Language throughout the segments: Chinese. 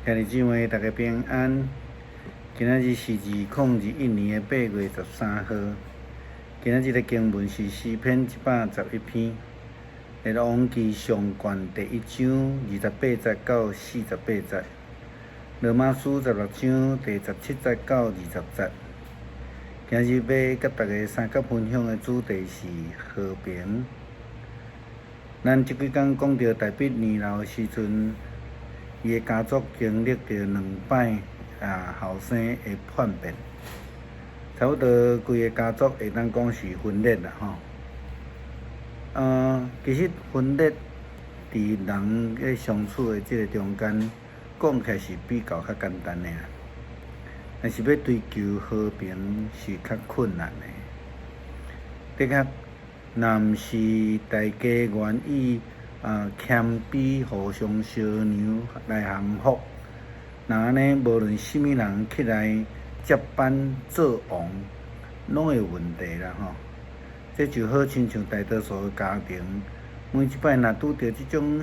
兄弟姊妹，大家平安。今仔日是2021年8月13号。今仔日的经文是诗篇111篇，列王记上卷第1章28节到48节，罗马书16章第17节到20节。今日要甲大家三角分享的主题是和平。咱即几天讲到大卫年老的时阵，伊的家族经历着2摆后生的叛变，差不多规个家族会当讲是分裂啦吼。其实分裂伫人咧相处的即个中间，讲起来是比较较简单的，但是要追求和平是较困难的。的确，若毋是大家愿意谦卑、互相相让来幸福，那安尼无论什么人起来接班做王，拢会有问题啦吼。这就好亲像大多数的家庭，每一摆若拄着即种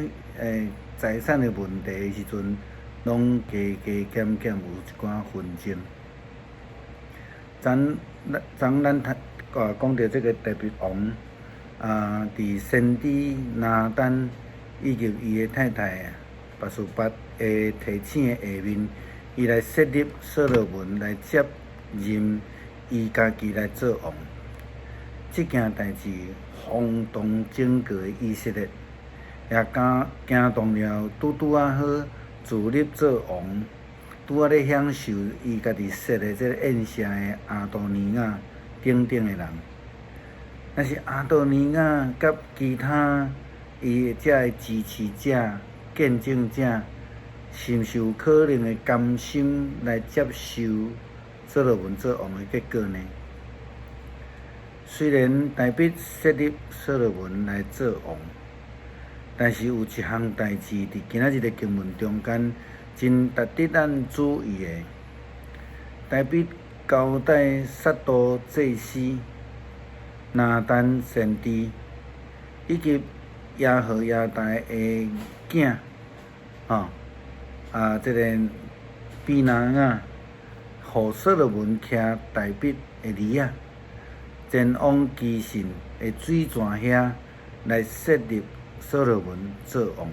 财产的问题的时阵，拢加减减有一寡纷争。咱讲到这个大卫王，伫先知拿单以及伊的太太拔示巴的提醒的下面，伊来设立所罗门来接任伊家己来做王。这件代志轰动整个的以色列，也惊动了拄好自立做王，咧享受伊家己设的这个宴席的亚多尼亚等等的人。但是亚多尼亚甲其他伊遮的支持者、见证者，是毋是有可能会甘心来接受所罗门做王的结果呢？虽然大卫设立所罗门来做王，但是有一项代志伫今仔日的经文中间，真值得咱注意的。大卫交代撒督祭司、拿单先知以及耶和亚大的囝，这个比拿雅，互所罗门骑大卫的驴仔，前往基信的水泉遐来设立所罗门做王。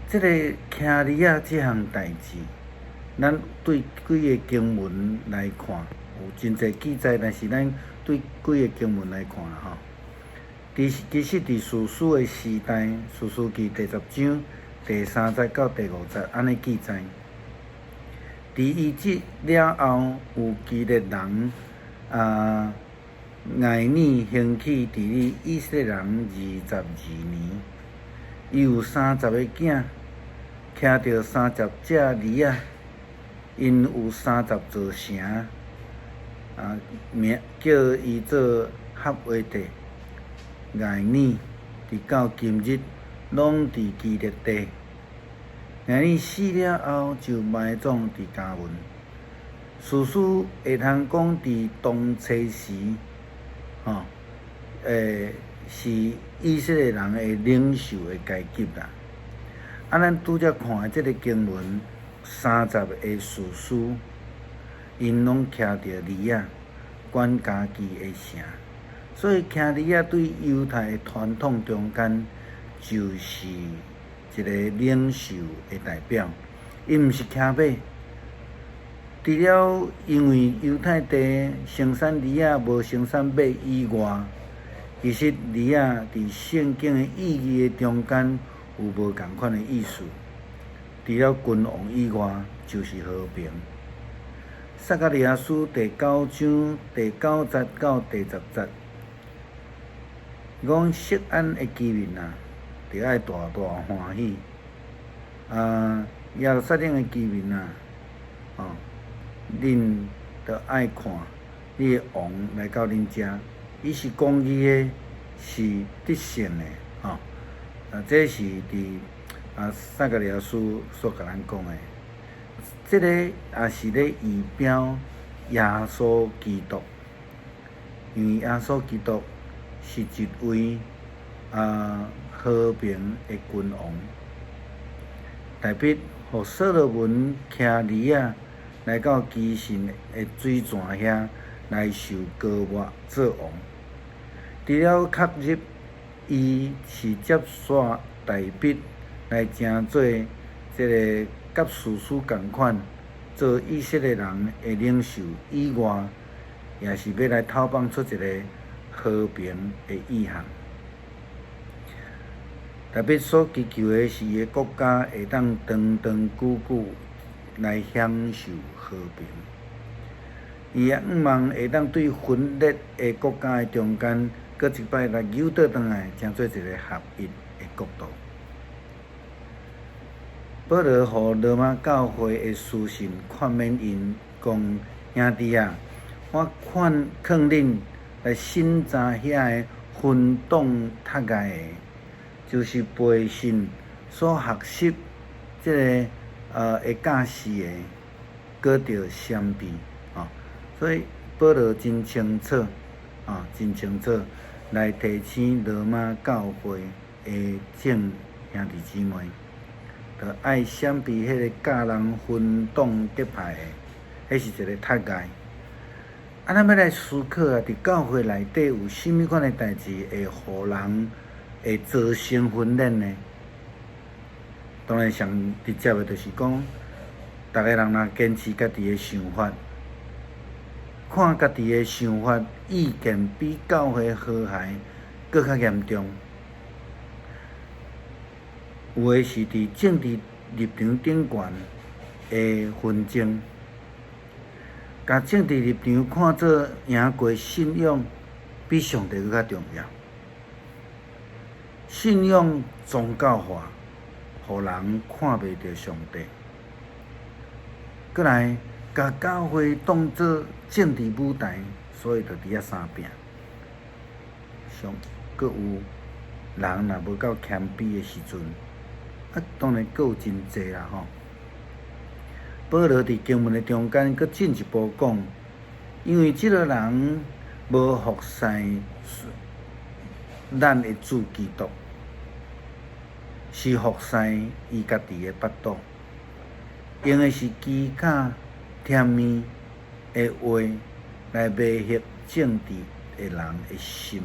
这个骑驴仔这项代志，咱对几个经文来看，有真侪记载，但是咱对几个经文来看吼，其实伫士师的时代，士师记第10章第3节到第5节安尼记载。伫伊即了后，有基列人艾尼兴起治理以色列人22年，伊有30个囝，骑着30只驴仔，因有30座城，名叫伊做合约地。艾尼直到今日，拢伫基列地。艾尼死了后，就埋葬伫加文。士师会通讲伫当初时，是以色列人的领袖的阶级啦。咱拄则看的这个经文，30个士师，因拢骑着驴仔，管家己的城。所以骑驴仔对犹太的传统中间，就是一个领袖的代表。伊毋是骑马。除了因为犹太地生产驴仔无生产马以外，其实驴仔伫圣经的意义的中间有无共款的意思。除了君王以外，就是和平。撒迦利亚书第9章第9节到第10节，讲錫安的居民就爱大大欢喜。耶路撒冷的居民恁着爱看你的王来到恁遮，伊是公义的，是得胜的，这是伫撒迦利亚书所甲咱讲的。这个也是咧预表耶稣基督，因为耶稣基督是一位和平的君王。大笔互所罗门骑驴仔来到基神的水泉遐来受高抹做王。除了确认伊是接续大笔来争做即个甲士师共款做以色列人的领袖以外，也是要来讨放出一个和平的意涵。大笔所祈求的是伊个国家会当长长久久来享受和平。伊也毋望会当对分裂的国家的中间，搁一摆来扭倒转来，成做一个合一的国度。保罗互罗马教会的书信劝勉因讲：兄弟啊，我劝恁来审查遐个分党拆界的。就是背信所学习即个会教示的，搁着闪避所以保罗真清楚真清楚来提醒罗马教会的众兄弟姊妹，着爱闪避迄个教人分党结派的，迄是一个拆界。咱要来思考伫教会内底有甚物款的代志会互人？会造成分裂呢？当然上直接的，就是讲，逐个人若坚持家己的想法，看家己的想法意见比教会和谐搁较严重。有的是伫政治立场顶悬的纷争，甲政治立场看做赢过信仰，比上帝搁较重要。信仰宗教化，互人看袂到上帝。过来，甲教会当作政治舞台，所以就伫遐相拼。搁有人若无够谦卑的时阵，当然搁有真济啦吼。保罗伫经文的中间，搁进一步讲，因为即个人无服侍咱的主基督。是服侍伊家己的腹肚，用的是虚假甜蜜的话来迷惑政治的人的心。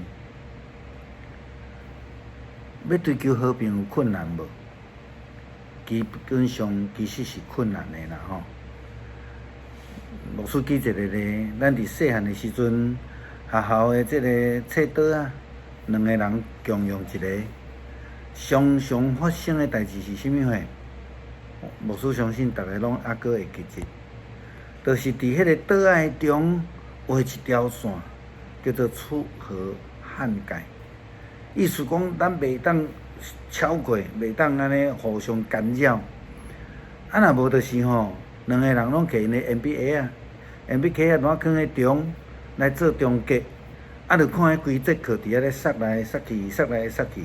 要追求和平有困难无？基本上其实是困难的啦吼。牧师举一个例，咱伫细汉的时阵，学校的即个册桌啊，两个人共用一个。常常发生的代志是甚物货？牧师相信大家拢还阁会记得，就是伫迄个桌仔中画一条线，叫做楚河汉界。意思讲，咱袂当超过，袂当安尼互相干扰。若无就是两个人拢摕因的鉛笔盒铅笔盒怎放喺中来做中隔，就看迄规节课伫遐咧塞来塞去，塞来塞去。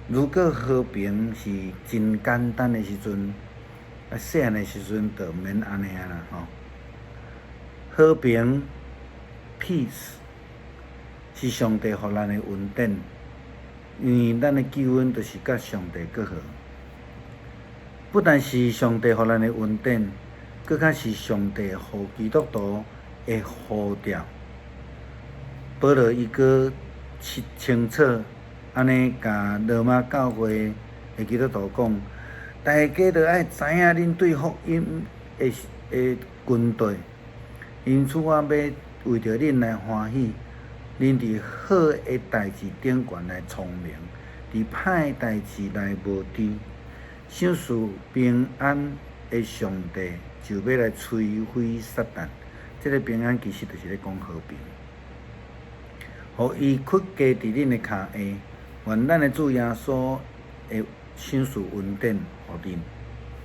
如果和平是真简单的时阵，细汉的时阵就免安尼啦吼。和平 （peace） 是上帝互咱的恩典，因为咱的救恩就是甲上帝结合。不但是上帝互咱的恩典，更较是上帝互基督徒的呼召。保罗伊个清楚。安尼甲罗马教会的基督徒讲，大家都爱知影恁对福音的军队，因此我要为着恁来欢喜，恁伫好的代志顶悬来聪明，伫歹的代志来无知，享受平安的上帝就要来摧毁撒旦。这个平安其实就是咧讲和平，互伊屈加伫恁的骹下。愿咱的主耶稣会享受恩典，互恁。